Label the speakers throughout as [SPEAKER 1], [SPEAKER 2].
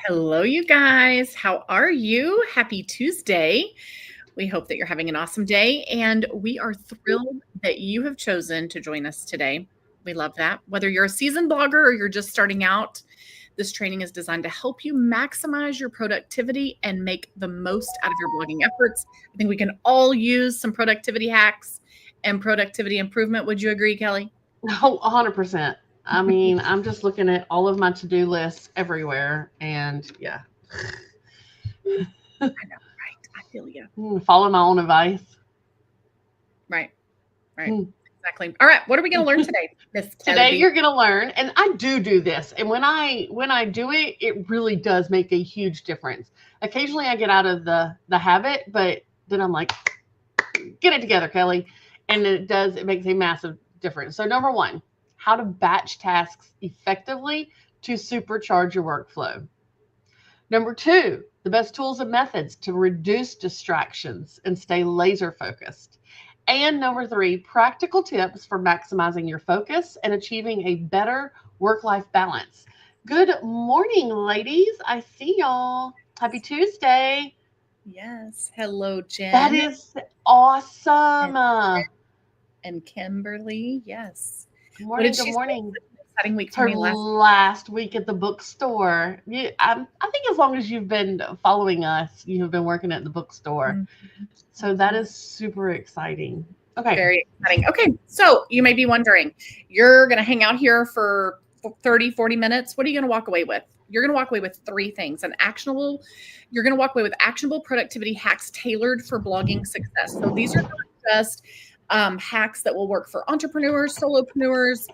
[SPEAKER 1] Hello, you guys. How are you? Happy Tuesday. We hope that you're having an awesome day, and we are thrilled that you have chosen to join us today. We love that. Whether you're a seasoned blogger or you're just starting out, this training is designed to help you maximize your productivity and make the most out of your blogging efforts. I think we can all use some productivity hacks and productivity improvement. Would you agree, Kelly?
[SPEAKER 2] Oh, 100%. I mean, I'm just looking at all of my to-do lists everywhere, and yeah,
[SPEAKER 1] I know, right? I feel you.
[SPEAKER 2] follow my own advice.
[SPEAKER 1] Right, right.
[SPEAKER 2] Hmm.
[SPEAKER 1] Exactly. All right. What are we going to learn today, Miss
[SPEAKER 2] Today
[SPEAKER 1] Kelly?
[SPEAKER 2] you're going to learn, and I do this, and when I do it, it really does make a huge difference. Occasionally, I get out of the habit, but then I'm like, get it together, Kelly, and it makes a massive difference. So, number one, how to batch tasks effectively to supercharge your workflow. Number two, the best tools and methods to reduce distractions and stay laser focused. And number three, practical tips for maximizing your focus and achieving a better work life balance. Good morning, ladies. I see y'all. Happy Tuesday.
[SPEAKER 1] Yes. Hello,
[SPEAKER 2] That
[SPEAKER 1] Jen
[SPEAKER 2] is
[SPEAKER 1] and,
[SPEAKER 2] awesome.
[SPEAKER 1] and Kimberly. Yes.
[SPEAKER 2] Good
[SPEAKER 1] What did
[SPEAKER 2] morning. Good
[SPEAKER 1] she say?
[SPEAKER 2] morning.
[SPEAKER 1] It was an exciting week
[SPEAKER 2] It's
[SPEAKER 1] for
[SPEAKER 2] her
[SPEAKER 1] me last.
[SPEAKER 2] last week at the bookstore. I think as long as you've been following us, you have been working at the bookstore.
[SPEAKER 1] Mhm,
[SPEAKER 2] So that
[SPEAKER 1] mhm.
[SPEAKER 2] is super exciting. Okay.
[SPEAKER 1] Very exciting. Okay. So you may be wondering, you're going to hang out here for 30, 40 minutes. What are you going to walk away with? You're going to walk away with three things. You're going to walk away with actionable productivity hacks tailored for blogging success. So these are not just hacks that will work for entrepreneurs, solopreneurs,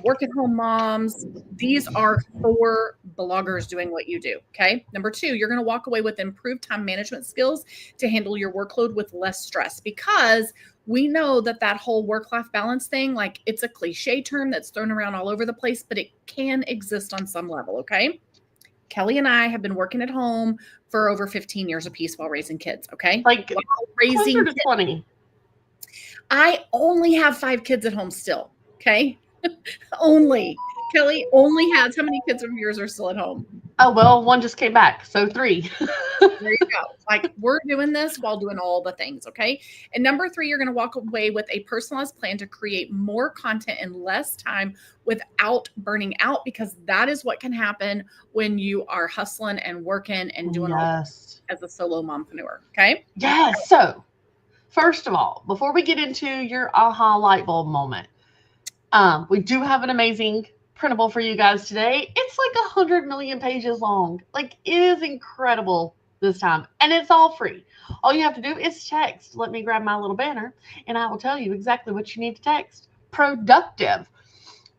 [SPEAKER 1] work at home moms. These are for bloggers doing what you do. Okay. Number two, you're going to walk away with improved time management skills to handle your workload with less stress, because we know that whole work-life balance thing, like, it's a cliche term that's thrown around all over the place, but it can exist on some level. Okay. Kelly and I have been working at home for over 15 years apiece while raising kids. Okay.
[SPEAKER 2] Like
[SPEAKER 1] While raising
[SPEAKER 2] closer to
[SPEAKER 1] kids.
[SPEAKER 2] 20.
[SPEAKER 1] I only have 5 kids at home still. Okay. Only. Kelly only has, how many kids of yours are still at home?
[SPEAKER 2] Oh, well, one just came back. So three.
[SPEAKER 1] There you go. Like, we're doing this while doing all the things. Okay. And number three, you're going to walk away with a personalized plan to create more content in less time without burning out, because that is what can happen when you are hustling and working and doing all
[SPEAKER 2] Yes.
[SPEAKER 1] as a solo mompreneur. Okay.
[SPEAKER 2] Yes. So, first of all, before we get into your aha light bulb moment, we do have an amazing printable for you guys today. It's like 100 million pages long. Like, it is incredible this time, and it's all free. All you have to do is text. Let me grab my little banner, and I will tell you exactly what you need to text. Productive.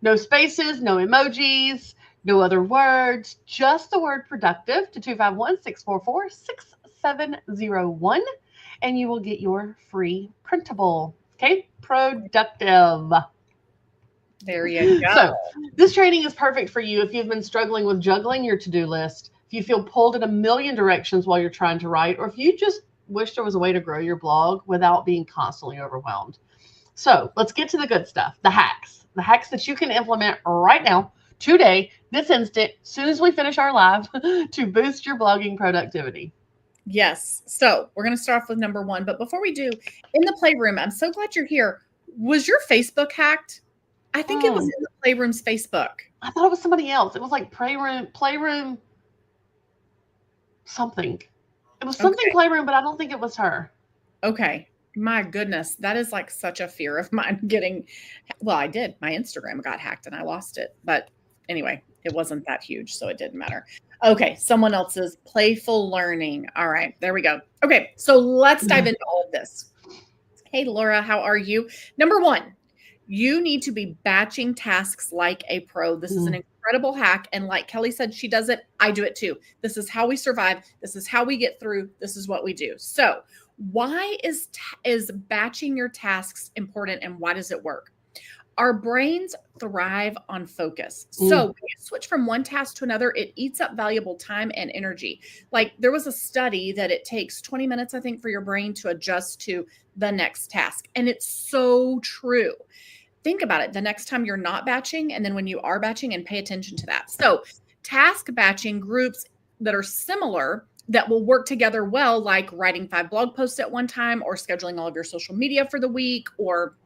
[SPEAKER 2] No spaces, no emojis, no other words, just the word productive to 251-644-6701, and you will get your free printable. Okay, productive.
[SPEAKER 1] There you
[SPEAKER 2] So,
[SPEAKER 1] go.
[SPEAKER 2] this training is perfect for you if you've been struggling with juggling your to do list, if you feel pulled in a million directions while you're trying to write, or if you just wish there was a way to grow your blog without being constantly overwhelmed. So, let's get to the good stuff, the hacks that you can implement right now, today, this instant, as soon as we finish our live, to boost your blogging productivity.
[SPEAKER 1] Yes. So we're going to start off with number one. But before we do, in the playroom, I'm so glad you're here. Was your Facebook hacked? I think it was
[SPEAKER 2] Hmm,
[SPEAKER 1] in the playroom's Facebook.
[SPEAKER 2] I thought it was somebody else. It was like playroom, something. It was something
[SPEAKER 1] Okay.
[SPEAKER 2] playroom, but I don't think it was her.
[SPEAKER 1] Okay. My goodness, that is like such a fear of mine getting, well, I did. My Instagram got hacked and I lost it. But anyway, it wasn't that huge, so it didn't matter. Okay, someone else's playful learning. All right, there we go. Okay, so let's dive into all of this. Hey, Laura, how are you? Number one, you need to be batching tasks like a pro. This is an incredible hack. And like Kelly said, she does it. I do it too. This is how we survive. This is how we get through. This is what we do. So, why is batching your tasks important, and why does it work? Our brains thrive on focus. So
[SPEAKER 2] Mm.
[SPEAKER 1] when you switch from one task to another, it eats up valuable time and energy. Like, there was a study that it takes 20 minutes, I think, for your brain to adjust to the next task. And it's so true. Think about it the next time you're not batching, and then when you are batching, and pay attention to that. So, task batching groups that are similar that will work together well, like writing 5 blog posts at one time, or scheduling all of your social media for the week, or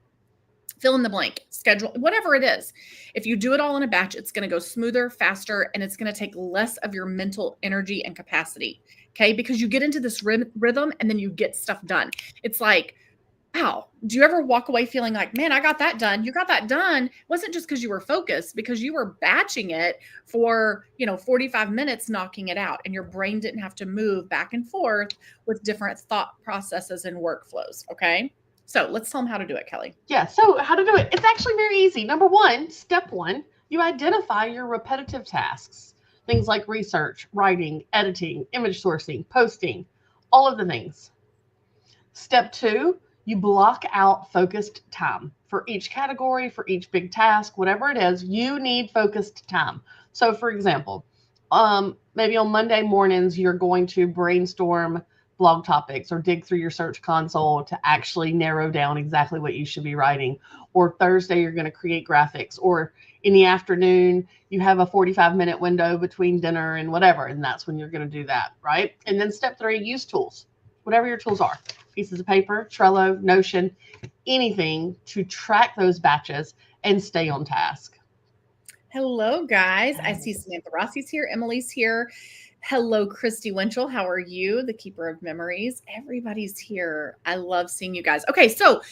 [SPEAKER 1] fill in the blank, schedule, whatever it is. If you do it all in a batch, it's going to go smoother, faster, and it's going to take less of your mental energy and capacity. Okay. Because you get into this rhythm and then you get stuff done. It's like, wow, do you ever walk away feeling like, man, I got that done? You got that done. It wasn't just because you were focused, because you were batching it for, 45 minutes, knocking it out, and your brain didn't have to move back and forth with different thought processes and workflows. Okay. So let's tell them how to do it, Kelly.
[SPEAKER 2] Yeah. So how to do it? It's actually very easy. Step one, you identify your repetitive tasks. Things like research, writing, editing, image sourcing, posting, all of the things. Step two, you block out focused time for each category, for each big task, whatever it is, you need focused time. So for example, maybe on Monday mornings, you're going to brainstorm blog topics or dig through your search console to actually narrow down exactly what you should be writing. Or Thursday, you're going to create graphics. Or in the afternoon, you have a 45-minute window between dinner and whatever, and that's when you're going to do that, right? And then step three, use tools, whatever your tools are. Pieces of paper, Trello, Notion, anything to track those batches and stay on task.
[SPEAKER 1] Hello, guys. I see Samantha Rossi's here. Emily's here. Hello, Christy Winchell. How are you? The keeper of memories. Everybody's here. I love seeing you guys. Okay, so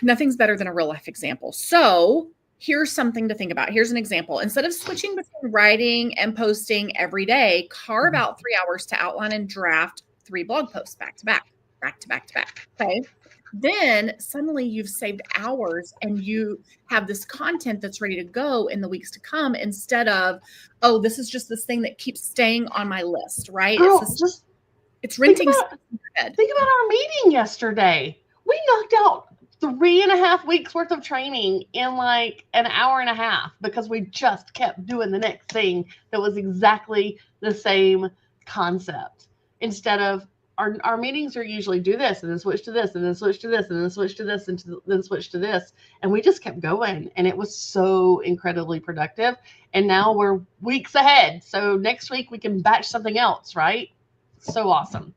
[SPEAKER 1] nothing's better than a real life example. So here's something to think about. Here's an example. Instead of switching between writing and posting every day, carve out 3 hours to outline and draft 3 blog posts back to back. Okay. Then suddenly you've saved hours and you have this content that's ready to go in the weeks to come, instead of, oh, this is just this thing that keeps staying on my list, right?
[SPEAKER 2] Girl,
[SPEAKER 1] it's renting.
[SPEAKER 2] Think about our meeting yesterday. We knocked out 3.5 weeks worth of training in like an hour and a half because we just kept doing the next thing that was exactly the same concept. Instead of our meetings are usually do this and then switch to this and then switch to this and then switch to this and then switch to this. And we just kept going, and it was so incredibly productive. And now we're weeks ahead. So next week we can batch something else, right? So awesome.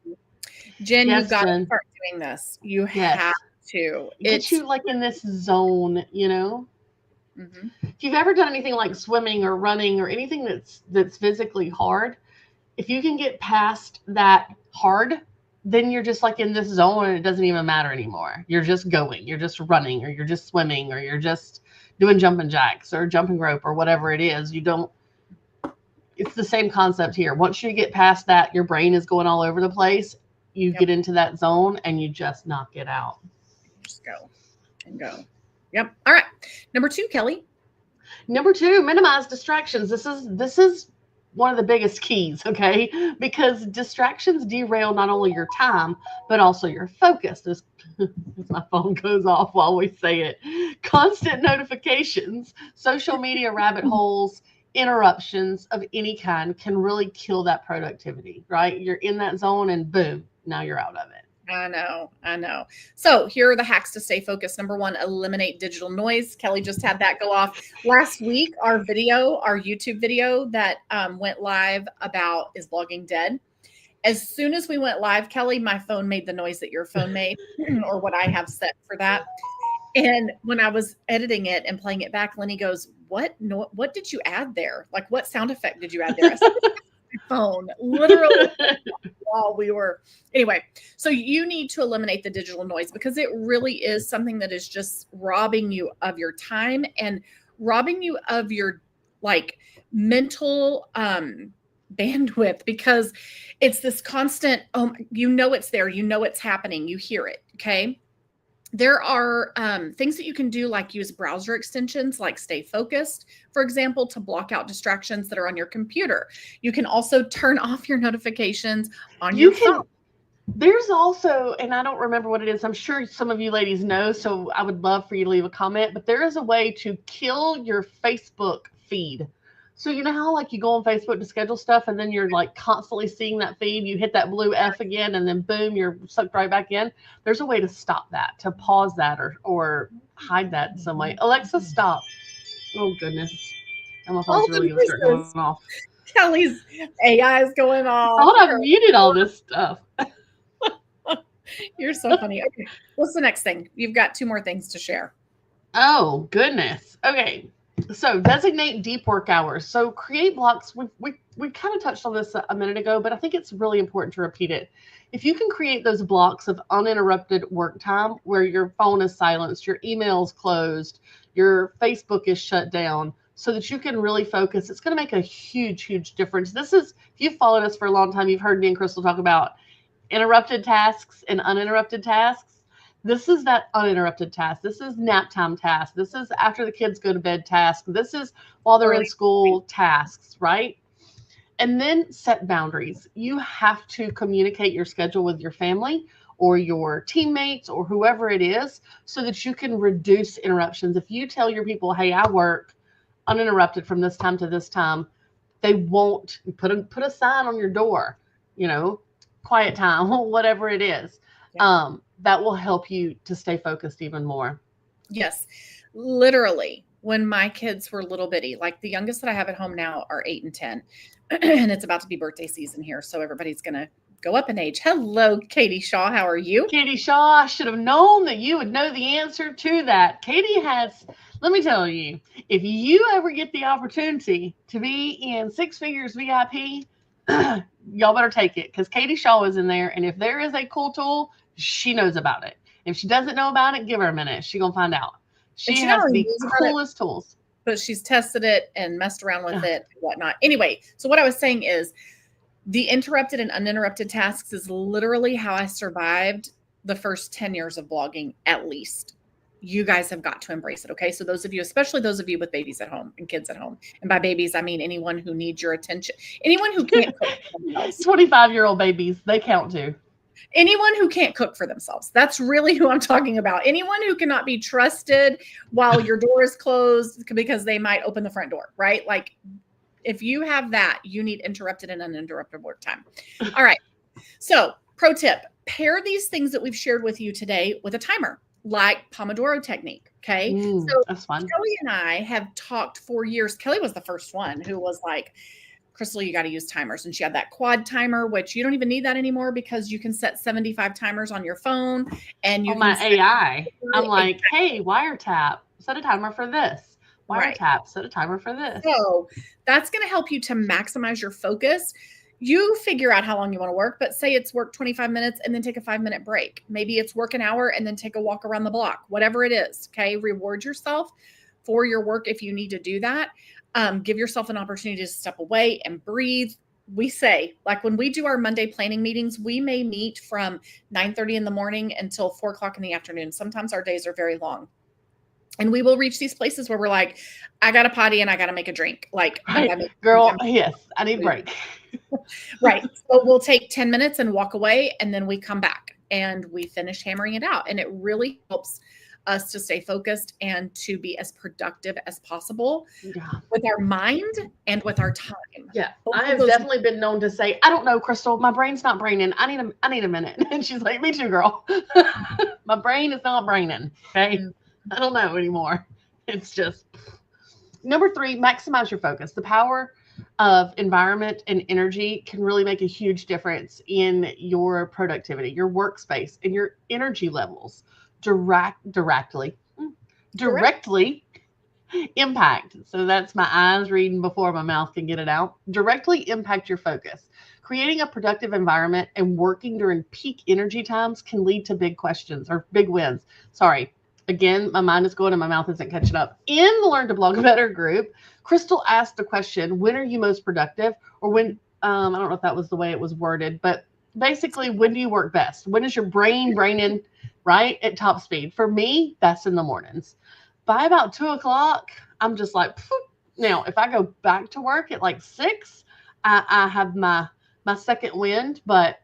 [SPEAKER 1] Jen, you've got to start doing this. You have to.
[SPEAKER 2] Get you like in this zone, Mm-hmm. If you've ever done anything like swimming or running or anything that's physically hard, if you can get past that hard, then you're just like in this zone and it doesn't even matter anymore. You're just going, you're just running, or you're just swimming, or you're just doing jumping jacks or jumping rope or whatever it is. It's the same concept here. Once you get past that, your brain is going all over the place. You get into that zone and you just knock it out.
[SPEAKER 1] Just go and go. Yep. All right. Number 2, Kelly.
[SPEAKER 2] Number 2, minimize distractions. This is one of the biggest keys, okay? Because distractions derail not only your time, but also your focus. As my phone goes off while we say it. Constant notifications, social media rabbit holes, interruptions of any kind can really kill that productivity, right? You're in that zone and boom, now you're out of it.
[SPEAKER 1] I know. So here are the hacks to stay focused. Number 1, eliminate digital noise. Kelly just had that go off last week. Our YouTube video that went live about is blogging dead. As soon as we went live, Kelly, my phone made the noise that your phone made, or what I have set for that. And when I was editing it and playing it back, Lenny goes, what did you add there? Like, what sound effect did you add there? I said, my phone, literally. While we were anyway, so you need to eliminate the digital noise, because it really is something that is just robbing you of your time and robbing you of your like mental bandwidth, because it's this constant, it's there, it's happening, you hear it. Okay. There are things that you can do, like use browser extensions like Stay Focused, for example, to block out distractions that are on your computer. You can also turn off your notifications on your phone.
[SPEAKER 2] There's also, and I don't remember what it is, I'm sure some of you ladies know, so I would love for you to leave a comment, but there is a way to kill your Facebook feed. So you know how like you go on Facebook to schedule stuff and then you're like constantly seeing that feed, you hit that blue F again and then boom, you're sucked right back in. There's a way to stop that, to pause that or hide that in some way. Alexa, stop. Oh goodness. My phone's really going to start going off.
[SPEAKER 1] Kelly's AI is going off.
[SPEAKER 2] I thought I muted all this stuff.
[SPEAKER 1] You're so funny. Okay, what's the next thing? You've got 2 more things to share.
[SPEAKER 2] Oh, goodness. Okay. So designate deep work hours. So create blocks. We kind of touched on this a minute ago, but I think it's really important to repeat it. If you can create those blocks of uninterrupted work time where your phone is silenced, your email's closed, your Facebook is shut down, so that you can really focus, it's going to make a huge, huge difference. This is, if you've followed us for a long time, you've heard me and Crystal talk about interrupted tasks and uninterrupted tasks. This is that uninterrupted task. This is nap time task. This is after the kids go to bed task. This is while they're in school tasks, right? And then set boundaries. You have to communicate your schedule with your family or your teammates or whoever it is so that you can reduce interruptions. If you tell your people, hey, I work uninterrupted from this time to this time, they won't put a sign on your door, quiet time, whatever it is. Yeah. That will help you to stay focused even more.
[SPEAKER 1] Yes. Literally, when my kids were little bitty, like the youngest that I have at home now are 8 and 10, and it's about to be birthday season here. So everybody's going to go up in age. Hello, Katie Shaw. How are you?
[SPEAKER 2] Katie Shaw, I should have known that you would know the answer to that. Katie let me tell you, if you ever get the opportunity to be in Six Figures VIP, y'all better take it, because Katie Shaw is in there. And if there is a cool tool, she knows about it. If she doesn't know about it, give her a minute. She's going to find out. She has the coolest tools.
[SPEAKER 1] But she's tested it and messed around with it and whatnot. Anyway, so what I was saying is the interrupted and uninterrupted tasks is literally how I survived the first 10 years of blogging, at least. You guys have got to embrace it, okay? So those of you, especially those of you with babies at home and kids at home, and by babies, I mean anyone who needs your attention, anyone who can't cook for themselves.
[SPEAKER 2] 25-year-old babies, they count too.
[SPEAKER 1] Anyone who can't cook for themselves. That's really who I'm talking about. Anyone who cannot be trusted while your door is closed because they might open the front door, right? Like if you have that, you need interrupted and uninterrupted work time. All right. So pro tip, pair these things that we've shared with you today with a timer, like Pomodoro technique. Okay. So
[SPEAKER 2] that's fun.
[SPEAKER 1] Kelly and I have talked for years. Kelly was the first one who was like, Crystal, you got to use timers. And she had that quad timer, which you don't even need that anymore because you can set 75 timers on your phone. And you
[SPEAKER 2] my AI, I'm like, hey, wiretap, set a timer for this. Wiretap, set a timer for this.
[SPEAKER 1] So that's going to help you to maximize your focus. You figure out how long you want to work, but say it's work 25 minutes and then take a 5-minute break. Maybe it's work an hour and then take a walk around the block, whatever it is. Okay. Reward yourself for your work if you need to do that. Give yourself an opportunity to step away and breathe. We say, like when we do our Monday planning meetings, we may meet from 9:30 in the morning until 4 o'clock in the afternoon. Sometimes our days are very long. And we will reach these places where we're like, I got to potty and I got to make a drink. Like,
[SPEAKER 2] girl, yes, I need a break.
[SPEAKER 1] Right. So we'll take 10 minutes and walk away, and then we come back and we finish hammering it out. And it really helps us to stay focused and to be as productive as possible with our mind and with our time.
[SPEAKER 2] Yeah. I have definitely been known to say, I don't know, Crystal, my brain's not braining. I need a minute. And she's like, me too, girl. My brain is not braining. Okay. I don't know anymore. It's just number 3, maximize your focus. The power of environment and energy can really make a huge difference in your productivity, your workspace, and your energy levels. Directly impact. So that's my eyes reading before my mouth can get it out. Directly impact your focus. Creating a productive environment and working during peak energy times can lead to big questions or big wins. Sorry. Again, my mind is going and my mouth isn't catching up. In the Learn to Blog Better group, Crystal asked the question, when are you most productive? Or when, I don't know if that was the way it was worded, but basically, when do you work best? When is your brain braining right at top speed? For me, that's in the mornings. By about 2 o'clock, I'm just like, poof. Now, if I go back to work at like 6, I have my second wind, but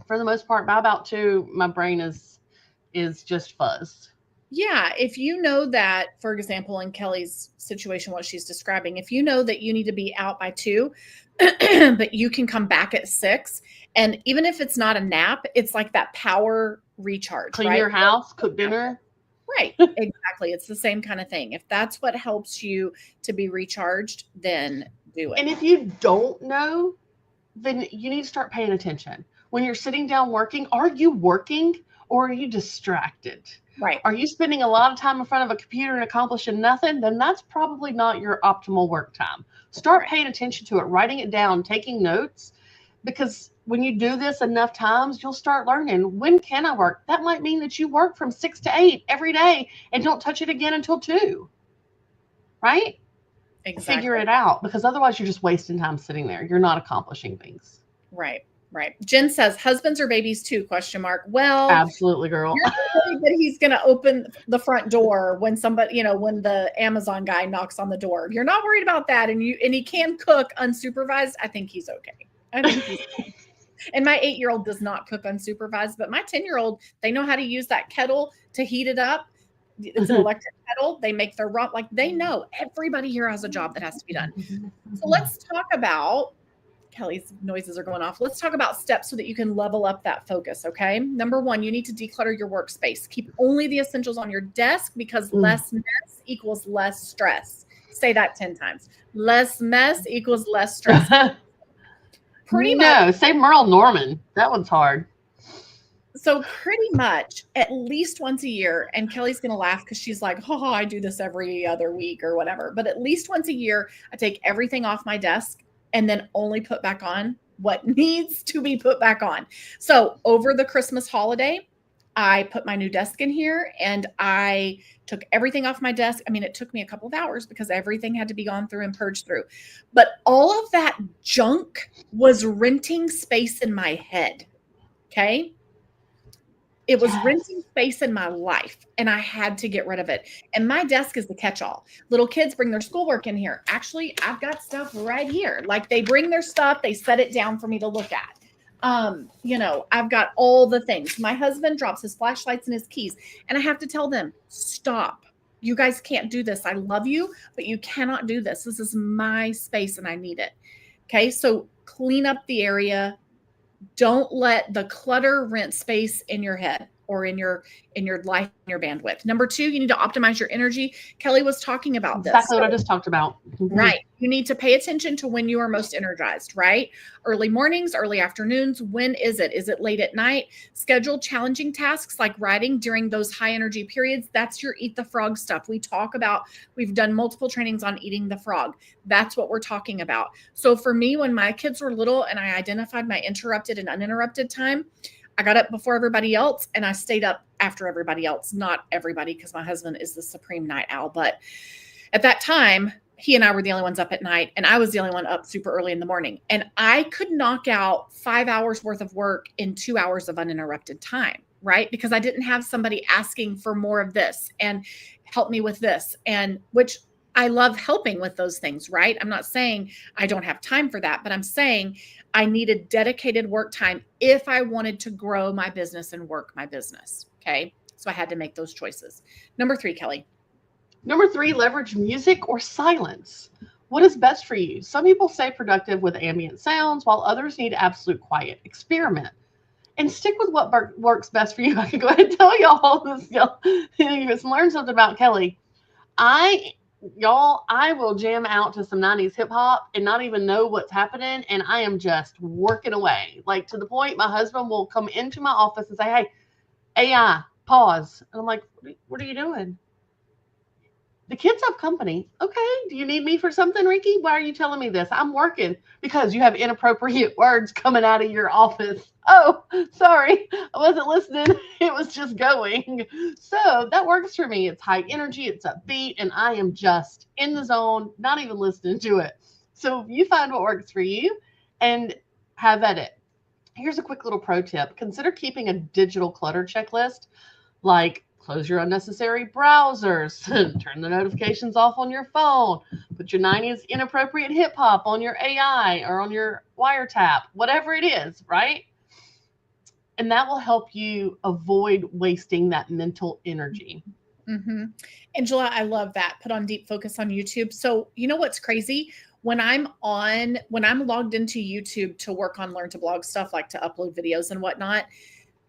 [SPEAKER 2] for the most part, by about 2, my brain is just fuzzed.
[SPEAKER 1] Yeah. If you know that, for example, in Kelly's situation, what she's describing, if you know that you need to be out by 2, but you can come back at 6, and even if it's not a nap, it's like that power recharge.
[SPEAKER 2] Clean your house, cook dinner.
[SPEAKER 1] Right. Exactly. It's the same kind of thing. If that's what helps you to be recharged, then do it.
[SPEAKER 2] And if you don't know, then you need to start paying attention. When you're sitting down working, are you working or are you distracted?
[SPEAKER 1] Right.
[SPEAKER 2] Are you spending a lot of time in front of a computer and accomplishing nothing? Then that's probably not your optimal work time. Start paying attention to it, writing it down, taking notes, because when you do this enough times, you'll start learning, when can I work? That might mean that you work from 6 to 8 every day and don't touch it again until 2, right?
[SPEAKER 1] Exactly.
[SPEAKER 2] Figure it out, because otherwise you're just wasting time sitting there. You're not accomplishing things.
[SPEAKER 1] Right. Jen says, husbands or babies too, question mark. Well,
[SPEAKER 2] absolutely, girl.
[SPEAKER 1] You're worried that he's going to open the front door when somebody, when the Amazon guy knocks on the door. If you're not worried about that, and he can cook unsupervised, I think he's okay. I think he's okay. And my 8-year-old does not cook unsupervised, but my 10-year-old, they know how to use that kettle to heat it up. It's an electric kettle. They make their rump. Like, they know. Everybody here has a job that has to be done. So let's talk about, Kelly's noises are going off. Let's talk about steps so that you can level up that focus, okay? Number 1, you need to declutter your workspace. Keep only the essentials on your desk, because less mess equals less stress. Say that 10 times. Less mess equals less stress. Pretty much.
[SPEAKER 2] Say Merle Norman. That one's hard.
[SPEAKER 1] So pretty much at least once a year, and Kelly's going to laugh because she's like, oh, I do this every other week or whatever. But at least once a year, I take everything off my desk and then only put back on what needs to be put back on. So over the Christmas holiday, I put my new desk in here and I took everything off my desk. I mean, it took me a couple of hours because everything had to be gone through and purged through. But all of that junk was renting space in my head. Okay. It was renting space in my life, and I had to get rid of it. And my desk is the catch-all. Little kids bring their schoolwork in here. Actually, I've got stuff right here. Like, they bring their stuff, they set it down for me to look at. I've got all the things. My husband drops his flashlights and his keys, and I have to tell them, stop. You guys can't do this. I love you, but you cannot do this. This is my space, and I need it. Okay, so clean up the area. Don't let the clutter rent space in your head or in your life, in your bandwidth. Number 2, you need to optimize your energy. Kelly was talking about this.
[SPEAKER 2] Exactly what I just talked about.
[SPEAKER 1] Right. You need to pay attention to when you are most energized, right? Early mornings, early afternoons. When is it? Is it late at night? Schedule challenging tasks like writing during those high energy periods. That's your eat the frog stuff. We've done multiple trainings on eating the frog. That's what we're talking about. So for me, when my kids were little and I identified my interrupted and uninterrupted time, I got up before everybody else and I stayed up after everybody else. Not everybody, because my husband is the supreme night owl. But at that time, he and I were the only ones up at night, and I was the only one up super early in the morning. And I could knock out 5 hours worth of work in 2 hours of uninterrupted time, right? Because I didn't have somebody asking for more of this and help me with this, and which I love helping with those things, right? I'm not saying I don't have time for that, but I'm saying I needed dedicated work time if I wanted to grow my business and work my business. Okay. So I had to make those choices. Number 3, Kelly.
[SPEAKER 2] Number 3, leverage music or silence. What is best for you? Some people say productive with ambient sounds, while others need absolute quiet. Experiment and stick with what works best for you. I can go ahead and tell y'all this. You just learn something about Kelly. I will jam out to some 90s hip hop and not even know what's happening. And I am just working away, like, to the point my husband will come into my office and say, hey, AI, pause. And I'm like, what are you doing? The kids have company. Okay. Do you need me for something, Ricky? Why are you telling me this? I'm working. Because you have inappropriate words coming out of your office. Oh, sorry. I wasn't listening. It was just going. So that works for me. It's high energy. It's upbeat. And I am just in the zone, not even listening to it. So you find what works for you and have at it. Here's a quick little pro tip. Consider keeping a digital clutter checklist, like close your unnecessary browsers, turn the notifications off on your phone, put your 90s inappropriate hip hop on your AI or on your wiretap, whatever it is, right? And that will help you avoid wasting that mental energy.
[SPEAKER 1] Mm-hmm. Angela, I love that. Put on deep focus on YouTube. So you know what's crazy? When I'm logged into YouTube to work on Learn to Blog stuff, like to upload videos and whatnot,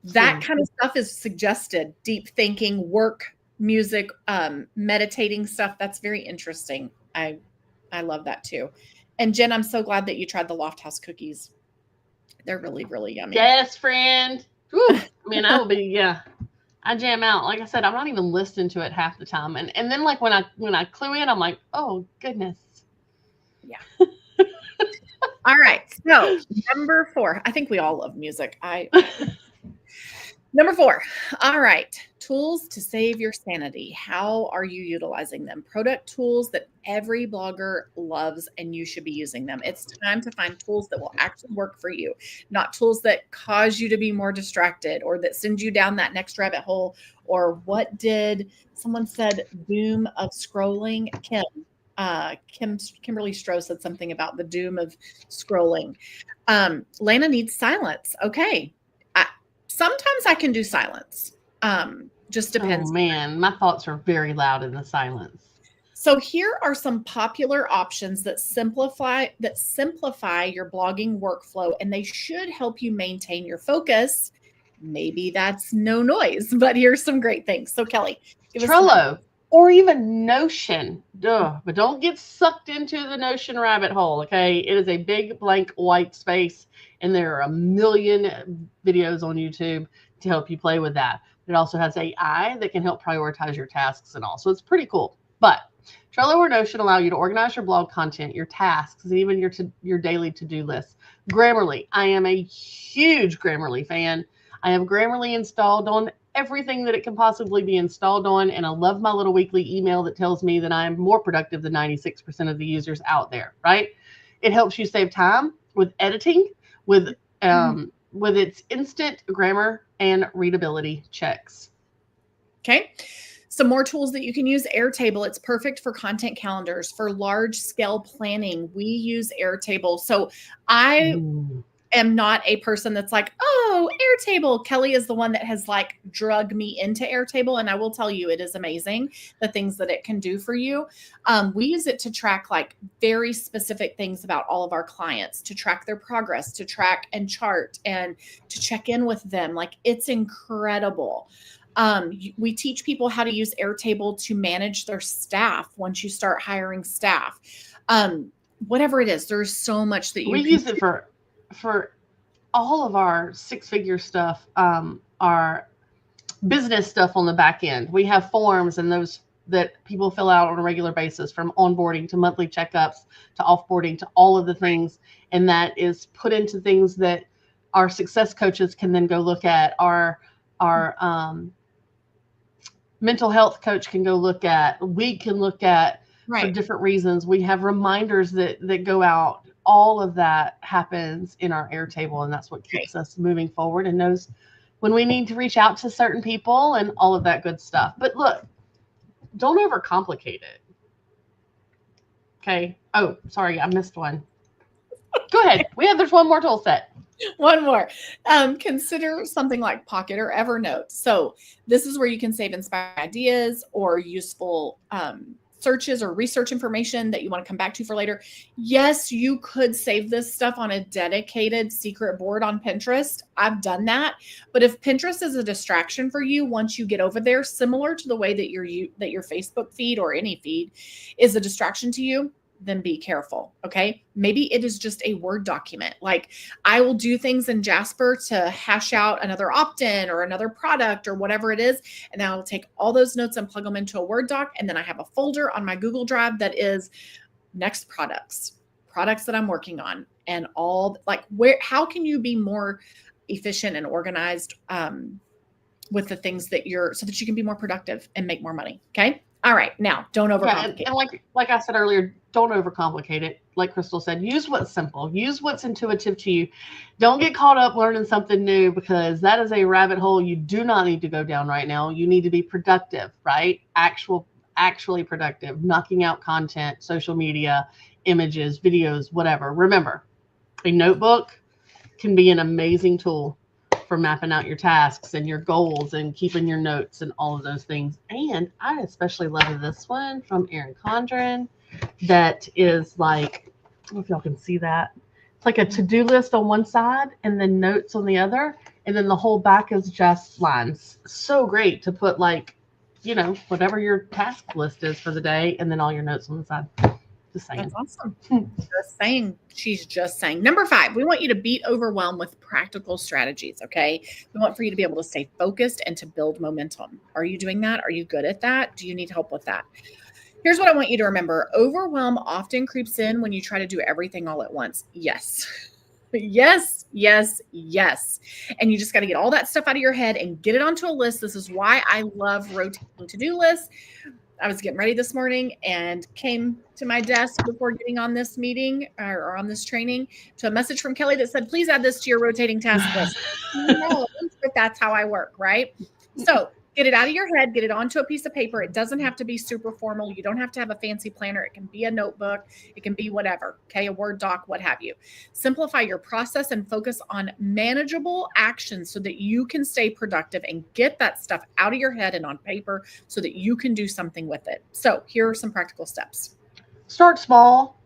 [SPEAKER 1] that kind of stuff is suggested. Deep thinking, work, music, meditating stuff. That's very interesting. I love that too. And Jen, I'm so glad that you tried the Loft House cookies. They're really, really yummy.
[SPEAKER 2] Yes, friend. Woo. I mean, I will be, yeah. I jam out. Like I said, I'm not even listening to it half the time. And then like when I clue in, I'm like, oh goodness.
[SPEAKER 1] Yeah. All right. So number 4. I think we all love music. Number 4. All right. Tools to save your sanity. How are you utilizing them? Product tools that every blogger loves, and you should be using them. It's time to find tools that will actually work for you, not tools that cause you to be more distracted or that send you down that next rabbit hole. Or what did someone said? Doom of scrolling. Kimberly Stroh said something about the doom of scrolling. Lana needs silence. Okay. Sometimes I can do silence. Just depends.
[SPEAKER 2] Oh man, my thoughts are very loud in the silence.
[SPEAKER 1] So here are some popular options that simplify your blogging workflow, and they should help you maintain your focus. Maybe that's no noise, but here's some great things. So Kelly, give us
[SPEAKER 2] Trello or even Notion. Duh, but don't get sucked into the Notion rabbit hole, okay? It is a big blank white space, and there are a million videos on YouTube to help you play with that. It also has AI that can help prioritize your tasks and all. So it's pretty cool. But Trello or Notion allow you to organize your blog content, your tasks, and even your daily to-do list. Grammarly. I am a huge Grammarly fan. I have Grammarly installed on everything that it can possibly be installed on, and I love my little weekly email that tells me that I am more productive than 96% of the users out there, right? It helps you save time with editing, with its instant grammar and readability checks.
[SPEAKER 1] Okay. Some more tools that you can use. Airtable. It's perfect for content calendars, for large scale planning. We use Airtable. So I am not a person that's like, oh, Airtable. Kelly is the one that has like drug me into Airtable. And I will tell you, it is amazing the things that it can do for you. We use it to track like very specific things about all of our clients, to track their progress, to track and chart and to check in with them. Like it's incredible. We teach people how to use Airtable to manage their staff once you start hiring staff. Whatever it is, there's so much that
[SPEAKER 2] we use it for all of our 6-figure stuff, our business stuff on the back end. We have forms and those that people fill out on a regular basis, from onboarding to monthly checkups to offboarding to all of the things. And that is put into things that our success coaches can then go look at. Our mental health coach can go look at. We can look at for different reasons. We have reminders that go out. All of that happens in our Airtable, and that's what keeps us moving forward and knows when we need to reach out to certain people and all of that good stuff. But look, don't overcomplicate it. Okay. Oh, sorry, I missed one. Go ahead. There's one more tool set.
[SPEAKER 1] One more. Consider something like Pocket or Evernote. So this is where you can save inspired ideas or useful searches or research information that you want to come back to for later. Yes, you could save this stuff on a dedicated secret board on Pinterest. I've done that. But if Pinterest is a distraction for you, once you get over there, similar to the way that your Facebook feed or any feed is a distraction to you, then be careful. Okay. Maybe it is just a Word document. Like I will do things in Jasper to hash out another opt-in or another product or whatever it is. And then I'll take all those notes and plug them into a Word doc. And then I have a folder on my Google Drive that is next products that I'm working on, and all like how can you be more efficient and organized with the things that so that you can be more productive and make more money. Okay. All right. Now, don't overcomplicate.
[SPEAKER 2] And like I said earlier, don't overcomplicate it. Like Crystal said, use what's simple. Use what's intuitive to you. Don't get caught up learning something new, because that is a rabbit hole you do not need to go down right now. You need to be productive, right? Actually productive, knocking out content, social media, images, videos, whatever. Remember, a notebook can be an amazing tool for mapping out your tasks and your goals and keeping your notes and all of those things. And I especially love this one from Erin Condren that is like, I don't know if y'all can see that. It's like a to-do list on one side and then notes on the other. And then the whole back is just lines. So great to put like, whatever your task list is for the day and then all your notes on the side. Just saying.
[SPEAKER 1] That's awesome. Just saying. She's just saying. Number 5, we want you to beat overwhelm with practical strategies. Okay. We want for you to be able to stay focused and to build momentum. Are you doing that? Are you good at that? Do you need help with that? Here's what I want you to remember. Overwhelm often creeps in when you try to do everything all at once. Yes. Yes, yes, yes. And you just got to get all that stuff out of your head and get it onto a list. This is why I love rotating to-do lists. I was getting ready this morning and came to my desk before getting on this meeting or on this training to a message from Kelly that said, please add this to your rotating task list. No, but that's how I work, right? So get it out of your head, get it onto a piece of paper. It doesn't have to be super formal. You don't have to have a fancy planner. It can be a notebook. It can be whatever, okay, a Word doc, what have you. Simplify your process and focus on manageable actions so that you can stay productive and get that stuff out of your head and on paper so that you can do something with it. So here are some practical steps.
[SPEAKER 2] Start small.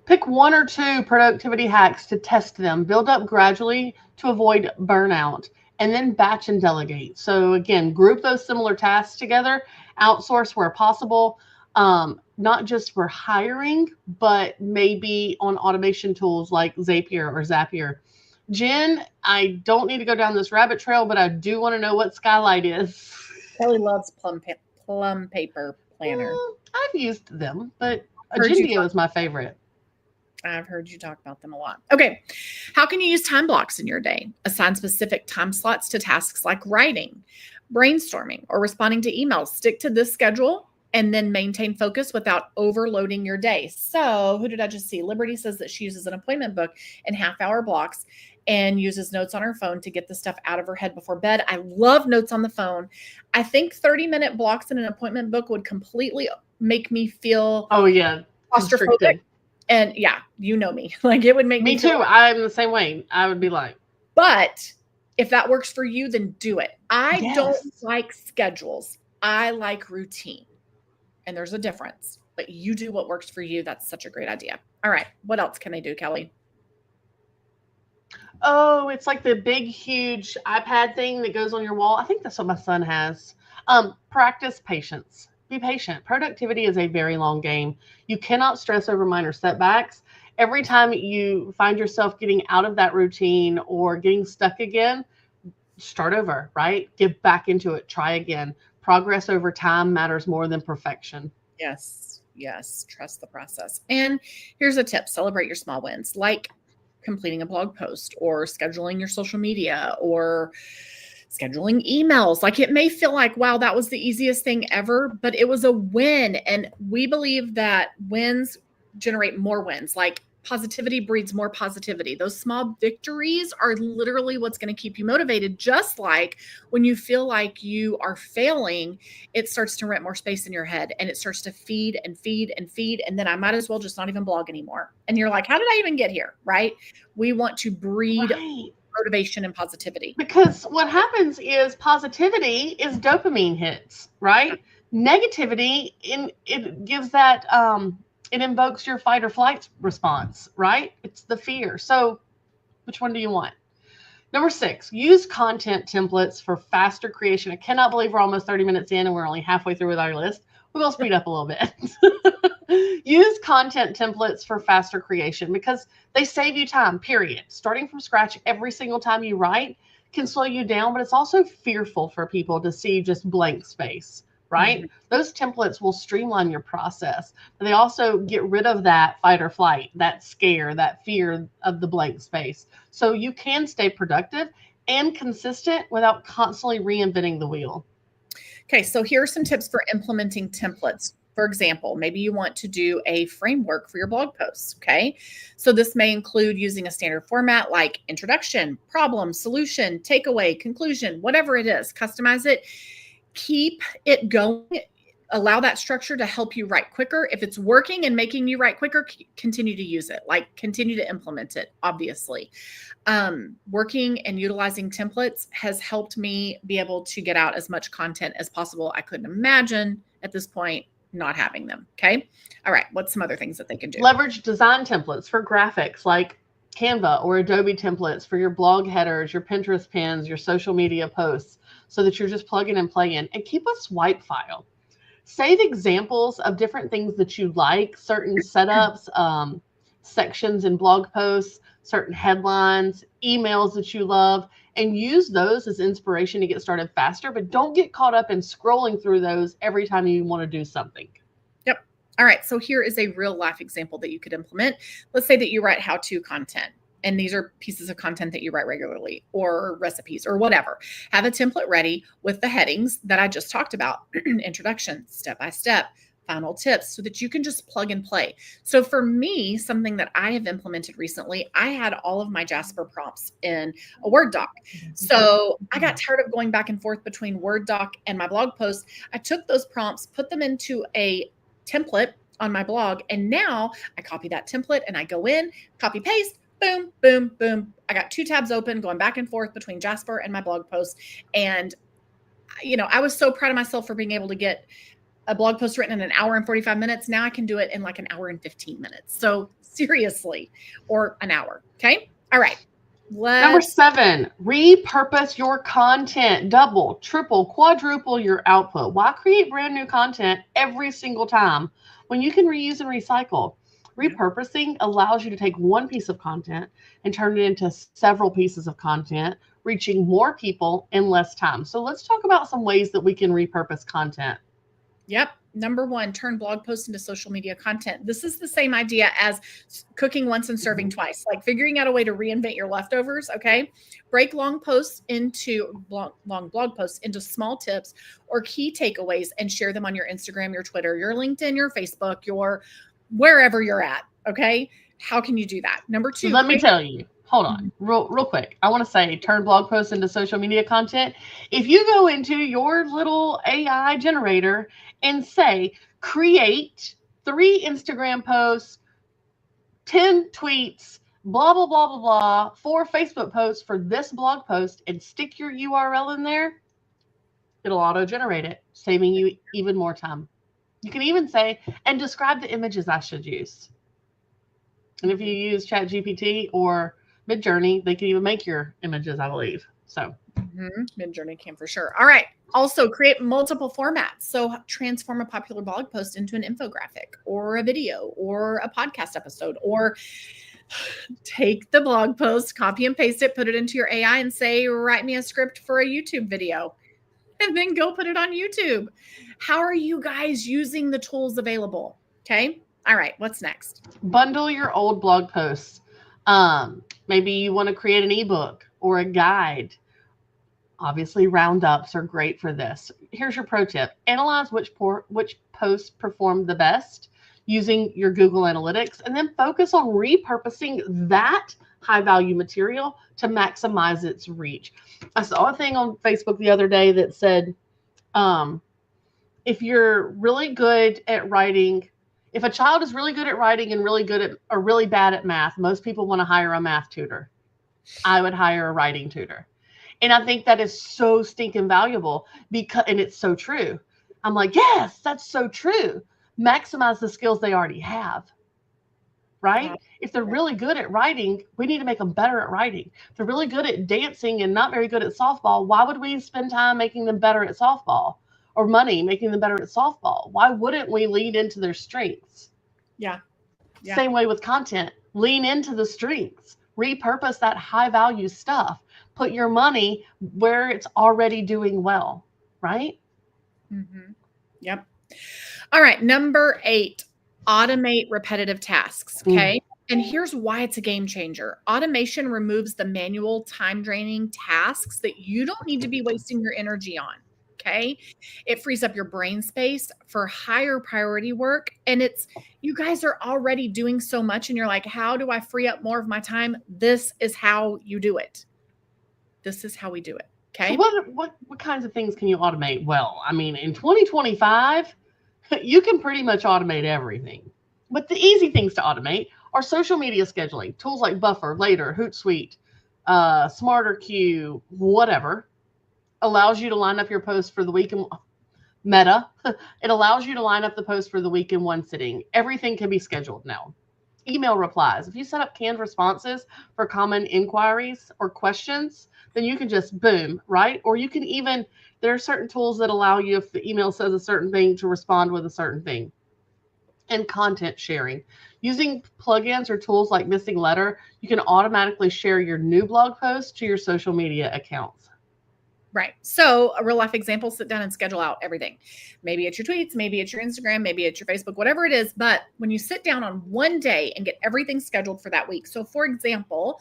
[SPEAKER 2] Pick 1 or 2 productivity hacks to test them. Build up gradually to avoid burnout. And then batch and delegate. So again, group those similar tasks together, outsource where possible, not just for hiring, but maybe on automation tools like Zapier or Zapier. Jen, I don't need to go down this rabbit trail, but I do want to know what Skylight is.
[SPEAKER 1] Kelly loves plum paper planner.
[SPEAKER 2] I've used them, but Agendia was my favorite.
[SPEAKER 1] I've heard you talk about them a lot. Okay. How can you use time blocks in your day? Assign specific time slots to tasks like writing, brainstorming, or responding to emails. Stick to this schedule and then maintain focus without overloading your day. So who did I just see? Liberty says that she uses an appointment book in half-hour blocks and uses notes on her phone to get the stuff out of her head before bed. I love notes on the phone. I think 30-minute blocks in an appointment book would completely make me feel claustrophobic. And yeah, you know me. Like it would make me
[SPEAKER 2] too. I'm the same way. I would be like.
[SPEAKER 1] But if that works for you, then do it. I don't like schedules. I like routine. And there's a difference. But you do what works for you. That's such a great idea. All right. What else can they do, Kelly?
[SPEAKER 2] Oh, it's like the big, huge iPad thing that goes on your wall. I think that's what my son has. Practice patience. Be patient. Productivity is a very long game. You cannot stress over minor setbacks. Every time you find yourself getting out of that routine or getting stuck again, start over, right? Get back into it. Try again. Progress over time matters more than perfection.
[SPEAKER 1] Yes. Yes. Trust the process. And here's a tip. Celebrate your small wins, like completing a blog post or scheduling your social media or scheduling emails. Like it may feel like, wow, that was the easiest thing ever, but it was a win. And we believe that wins generate more wins. Like positivity breeds more positivity. Those small victories are literally what's going to keep you motivated. Just like when you feel like you are failing, it starts to rent more space in your head and it starts to feed and feed and feed. And then I might as well just not even blog anymore. And you're like, how did I even get here? Right? We want to breed motivation and positivity.
[SPEAKER 2] Because what happens is positivity is dopamine hits, right? Negativity, it gives that, it invokes your fight or flight response, right? It's the fear. So which one do you want? Number 6, use content templates for faster creation. I cannot believe we're almost 30 minutes in and we're only halfway through with our list. We will speed up a little bit. Use content templates for faster creation because they save you time, period. Starting from scratch every single time you write can slow you down, but it's also fearful for people to see just blank space, right? Mm-hmm. Those templates will streamline your process. But they also get rid of that fight or flight, that scare, that fear of the blank space. So you can stay productive and consistent without constantly reinventing the wheel.
[SPEAKER 1] Okay, so here are some tips for implementing templates. For example, maybe you want to do a framework for your blog posts, okay? So this may include using a standard format like introduction, problem, solution, takeaway, conclusion, whatever it is. Customize it. Keep it going. Allow that structure to help you write quicker. If it's working and making you write quicker, continue to use it. Like continue to implement it, obviously. Working and utilizing templates has helped me be able to get out as much content as possible. I couldn't imagine at this point not having them. Okay. All right. What's some other things that they can do?
[SPEAKER 2] Leverage design templates for graphics like Canva or Adobe templates for your blog headers, your Pinterest pins, your social media posts, so that you're just plugging and playing. And keep a swipe file. save examples of different things that you like, certain setups, sections in blog posts, certain headlines, emails that you love, and use those as inspiration to get started faster. But don't get caught up in scrolling through those every time you want to do something.
[SPEAKER 1] Yep. All right. So here is a real life example that you could implement. Let's say that you write how-to content. And these are pieces of content that you write regularly, or recipes or whatever. Have a template ready with the headings that I just talked about. Introduction, step-by-step, final tips, so that you can just plug and play. So for me, something that I have implemented recently, I had all of my Jasper prompts in a Word doc. So I got tired of going back and forth between Word doc and my blog post. I took those prompts, put them into a template on my blog, and now I copy that template and I go in, copy paste, boom, boom, boom. I got 2 tabs open going back and forth between Jasper and my blog post. And, I was so proud of myself for being able to get a blog post written in an hour and 45 minutes. Now I can do it in like an hour and 15 minutes. So seriously, or an hour. Okay. All right.
[SPEAKER 2] Number 7, repurpose your content. Double, triple, quadruple your output. Why create brand new content every single time when you can reuse and recycle? Repurposing allows you to take one piece of content and turn it into several pieces of content, reaching more people in less time. So let's talk about some ways that we can repurpose content.
[SPEAKER 1] Yep. Number 1, turn blog posts into social media content. This is the same idea as cooking once and serving twice, like figuring out a way to reinvent your leftovers. Okay. Break long blog posts into small tips or key takeaways and share them on your Instagram, your Twitter, your LinkedIn, your Facebook, your wherever you're at. Okay. How can you do that? Number 2.
[SPEAKER 2] Let me tell you. Hold on, real quick. I want to say turn blog posts into social media content. If you go into your little AI generator and say, create 3 Instagram posts, 10 tweets, blah, blah, blah, blah, blah, 4 Facebook posts for this blog post, and stick your URL in there, it'll auto-generate it, saving you even more time. You can even say, and describe the images I should use. And if you use ChatGPT or Midjourney, they can even make your images, I believe. So
[SPEAKER 1] Midjourney can for sure. All right. Also create multiple formats. So transform a popular blog post into an infographic or a video or a podcast episode, or take the blog post, copy and paste it, put it into your AI and say, write me a script for a YouTube video, and then go put it on YouTube. How are you guys using the tools available? Okay. All right. What's next?
[SPEAKER 2] Bundle your old blog posts. Maybe you want to create an ebook or a guide. Obviously, roundups are great for this. Here's your pro tip. Analyze which posts performed the best using your Google Analytics, and then focus on repurposing that high-value material to maximize its reach. I saw a thing on Facebook the other day that said, if you're really good at writing, if a child is really good at writing and really good at or really bad at math, most people want to hire a math tutor. I would hire a writing tutor. And I think that is so stinking valuable and it's so true. I'm like, yes, that's so true. Maximize the skills they already have, right? If they're really good at writing, we need to make them better at writing. If they're really good at dancing and not very good at softball, why would we spend time making them better at softball? Or money making them better at softball? Why wouldn't we lean into their strengths?
[SPEAKER 1] Yeah.
[SPEAKER 2] Same way with content. Lean into the strengths. Repurpose that high value stuff. Put your money where it's already doing well, right?
[SPEAKER 1] Yep. All right. Number 8, automate repetitive tasks. Okay. And here's why it's a game changer. Automation removes the manual, time draining tasks that you don't need to be wasting your energy on. Okay. It frees up your brain space for higher priority work. And you guys are already doing so much and you're like, how do I free up more of my time? This is how you do it. This is how we do it. Okay.
[SPEAKER 2] So what kinds of things can you automate? Well, I mean, in 2025, you can pretty much automate everything. But the easy things to automate are social media scheduling, tools like Buffer, Later, Hootsuite, Smarter Queue, whatever. Allows you to line up your posts for the week in Meta. It allows you to line up the post for the week in one sitting. Everything can be scheduled now. email replies. If you set up canned responses for common inquiries or questions, then you can just boom, right? Or you can even, there are certain tools that allow you, if the email says a certain thing, to respond with a certain thing. And content sharing. Using plugins or tools like Missing Letter, you can automatically share your new blog post to your social media accounts.
[SPEAKER 1] Right. So a real life example, sit down and schedule out everything. Maybe it's your tweets, maybe it's your Instagram, maybe it's your Facebook, whatever it is. But when you sit down on one day and get everything scheduled for that week. So for example,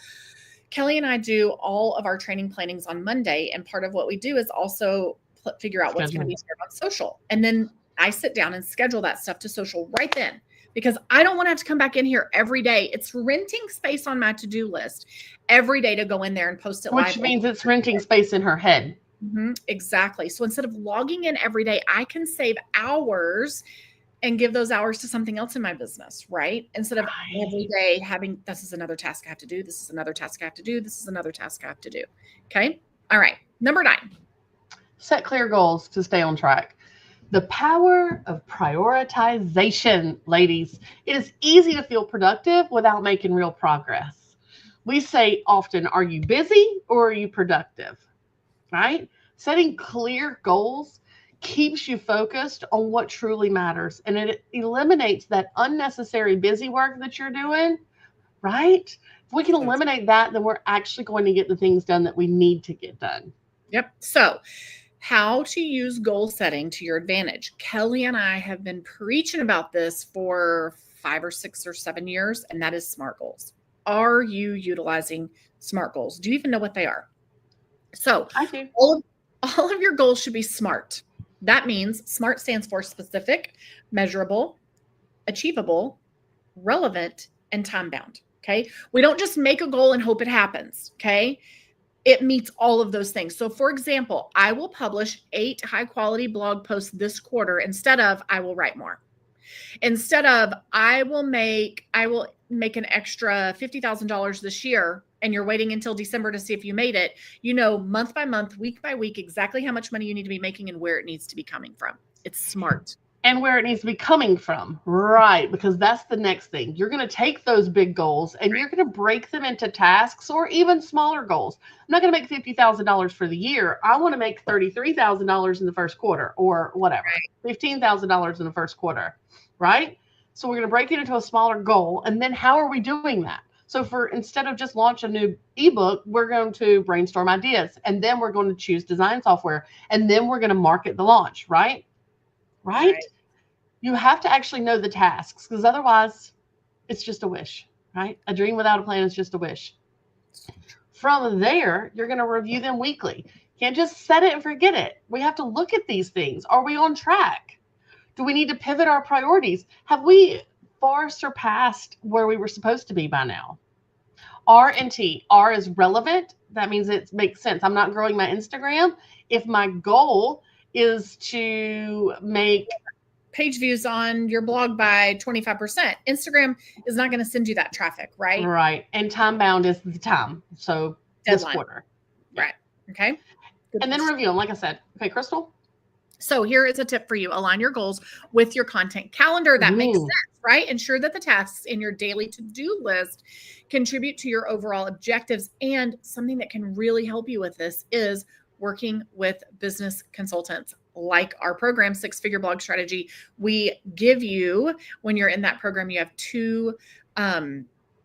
[SPEAKER 1] Kelly and I do all of our training plannings on Monday. And part of what we do is also figure out what's going to be shared on social. And then I sit down and schedule that stuff to social right then, because I don't want to have to come back in here every day. It's renting space on my to-do list every day to go in there and post it live.
[SPEAKER 2] Which means it's renting space in her head.
[SPEAKER 1] Mm-hmm, exactly. So instead of logging in every day, I can save hours and give those hours to something else in my business, right? Instead of every day having, this is another task I have to do. This is another task I have to do. This is another task I have to do. Okay. All right. Number 9.
[SPEAKER 2] Set clear goals to stay on track. The power of prioritization, ladies. It is easy to feel productive without making real progress. We say often, are you busy or are you productive? Right? Setting clear goals keeps you focused on what truly matters, and it eliminates that unnecessary busy work that you're doing, right? If we can eliminate that, then we're actually going to get the things done that we need to get done.
[SPEAKER 1] Yep. So how to use goal setting to your advantage. Kelly and I have been preaching about this for 5 or 6 or 7 years, and that is SMART goals. Are you utilizing SMART goals? Do you even know what they are? So
[SPEAKER 2] I do.
[SPEAKER 1] All of your goals should be SMART. That means SMART stands for specific, measurable, achievable, relevant, and time-bound. Okay. We don't just make a goal and hope it happens. Okay. It meets all of those things. So for example, I will publish 8 high-quality blog posts this quarter instead of I will write more. Instead of I will make an extra $50,000 this year, and you're waiting until December to see if you made it, you know, month by month, week by week, exactly how much money you need to be making and where it needs to be coming from. It's SMART.
[SPEAKER 2] And where it needs to be coming from, right? Because that's the next thing. You're going to take those big goals and you're going to break them into tasks or even smaller goals. I'm not going to make $50,000 for the year. I want to make $33,000 in the first quarter or whatever, $15,000 in the first quarter, right? So we're going to break it into a smaller goal. And then how are we doing that? So instead of just launch a new ebook, we're going to brainstorm ideas, and then we're going to choose design software, and then we're going to market the launch, right? Right? You have to actually know the tasks, because otherwise it's just a wish, right? A dream without a plan is just a wish. From there, you're going to review them weekly. You can't just set it and forget it. We have to look at these things. Are we on track? Do we need to pivot our priorities? Have we far surpassed where we were supposed to be by now? R and T. R is relevant. That means it makes sense. I'm not growing my Instagram if my goal is to make
[SPEAKER 1] page views on your blog by 25%. Instagram is not going to send you that traffic, right?
[SPEAKER 2] Right. And time bound is the time. So
[SPEAKER 1] deadline.
[SPEAKER 2] This quarter.
[SPEAKER 1] Right. Okay.
[SPEAKER 2] Good. And then review them, like I said. Okay, Crystal?
[SPEAKER 1] So here is a tip for you. Align your goals with your content calendar. That makes sense, right? Ensure that the tasks in your daily to-do list contribute to your overall objectives. And something that can really help you with this is working with business consultants. Like our program, 6-Figure Blog Strategy, we give you, when you're in that program, you have 2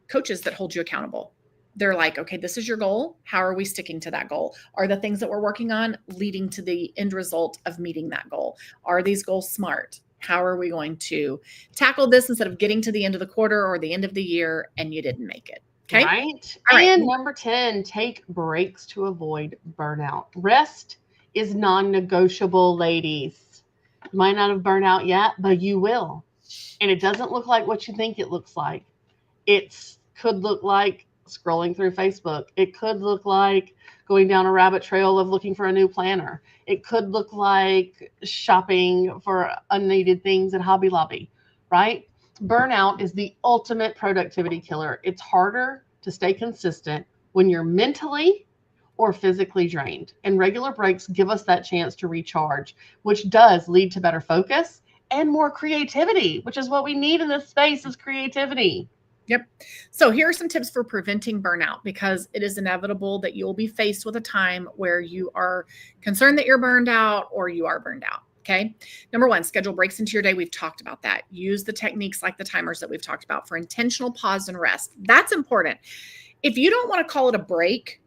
[SPEAKER 1] coaches that hold you accountable. They're like, okay, this is your goal. How are we sticking to that goal? Are the things that we're working on leading to the end result of meeting that goal? Are these goals SMART? How are we going to tackle this instead of getting to the end of the quarter or the end of the year and you didn't make it? Okay.
[SPEAKER 2] Right. And number 10, take breaks to avoid burnout. Rest is non-negotiable, ladies. You might not have burned out yet, but you will. And it doesn't look like what you think it looks like. It could look like scrolling through Facebook. It could look like going down a rabbit trail of looking for a new planner. It could look like shopping for unneeded things at Hobby Lobby, right? Burnout is the ultimate productivity killer. It's harder to stay consistent when you're mentally or physically drained. And regular breaks give us that chance to recharge, which does lead to better focus and more creativity, which is what we need in this space is creativity.
[SPEAKER 1] Yep. So here are some tips for preventing burnout, because it is inevitable that you'll be faced with a time where you are concerned that you're burned out or you are burned out. Okay. Number one, schedule breaks into your day. We've talked about that. Use the techniques like the timers that we've talked about for intentional pause and rest. That's important. If you don't want to call it a break,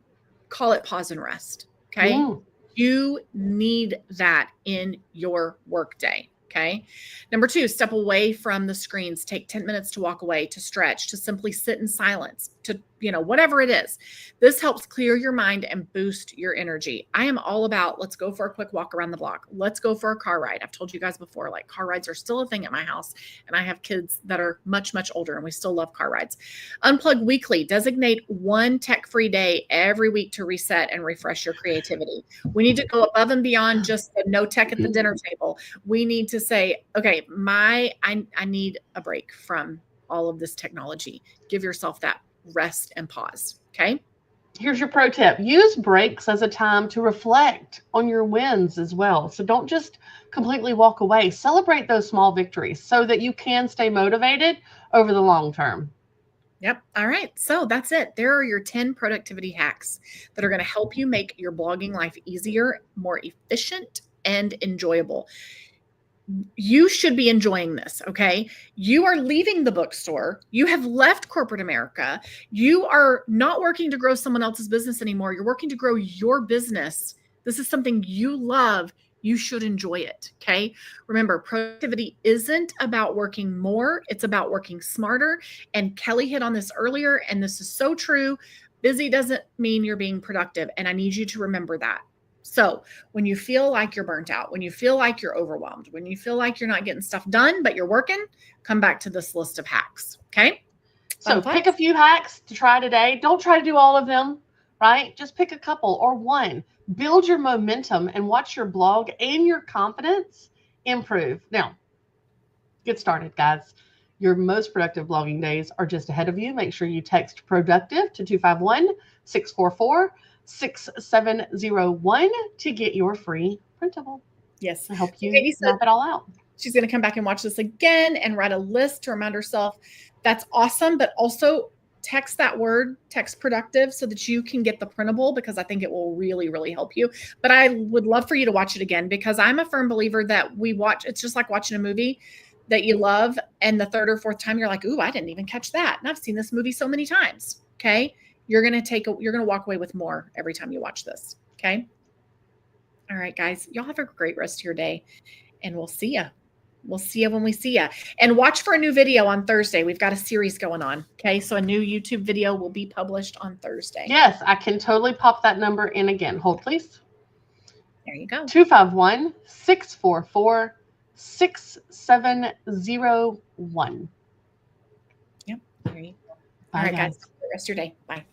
[SPEAKER 1] call it pause and rest. Okay.
[SPEAKER 2] Mm.
[SPEAKER 1] You need that in your workday. Okay. Number two, step away from the screens. Take 10 minutes to walk away, to stretch, to simply sit in silence, to, whatever it is. This helps clear your mind and boost your energy. I am all about, let's go for a quick walk around the block. Let's go for a car ride. I've told you guys before, like, car rides are still a thing at my house. And I have kids that are much, much older, and we still love car rides. Unplug weekly. Designate one tech-free day every week to reset and refresh your creativity. We need to go above and beyond just the no tech at the dinner table. We need to say, okay, I need a break from all of this technology. Give yourself that rest and pause. Okay.
[SPEAKER 2] Here's your pro tip. Use breaks as a time to reflect on your wins as well. So don't just completely walk away. Celebrate those small victories so that you can stay motivated over the long term.
[SPEAKER 1] Yep. All right. So that's it. There are your 10 productivity hacks that are going to help you make your blogging life easier, more efficient, and enjoyable. You should be enjoying this, okay? You are leaving the bookstore. You have left corporate America. You are not working to grow someone else's business anymore. You're working to grow your business. This is something you love. You should enjoy it, okay? Remember, productivity isn't about working more. It's about working smarter. And Kelly hit on this earlier, and this is so true. Busy doesn't mean you're being productive, and I need you to remember that. So when you feel like you're burnt out, when you feel like you're overwhelmed, when you feel like you're not getting stuff done, but you're working, come back to this list of hacks. Okay.
[SPEAKER 2] So pick a few hacks to try today. Don't try to do all of them, right? Just pick a couple or one. Build your momentum and watch your blog and your confidence improve. Now, get started, guys. Your most productive blogging days are just ahead of you. Make sure you text productive to 251-644-6701 to get your free printable.
[SPEAKER 1] Yes.
[SPEAKER 2] I help you map it all out.
[SPEAKER 1] She's going to come back and watch this again and write a list to remind herself. That's awesome. But also text that word, text productive, so that you can get the printable, because I think it will really, really help you. But I would love for you to watch it again, because I'm a firm believer that it's just like watching a movie that you love, and the third or fourth time you're like, ooh, I didn't even catch that. And I've seen this movie so many times. Okay. You're going to walk away with more every time you watch this. Okay. All right, guys, y'all have a great rest of your day, and we'll see you. We'll see you when we see you. And watch for a new video on Thursday. We've got a series going on. Okay. So a new YouTube video will be published on Thursday.
[SPEAKER 2] Yes, I can totally pop that number in again. Hold, please.
[SPEAKER 1] There you go.
[SPEAKER 2] 251-644-6701.
[SPEAKER 1] Yep. There you go.
[SPEAKER 2] Bye,
[SPEAKER 1] All right,
[SPEAKER 2] guys.
[SPEAKER 1] Have a good rest of your day. Bye.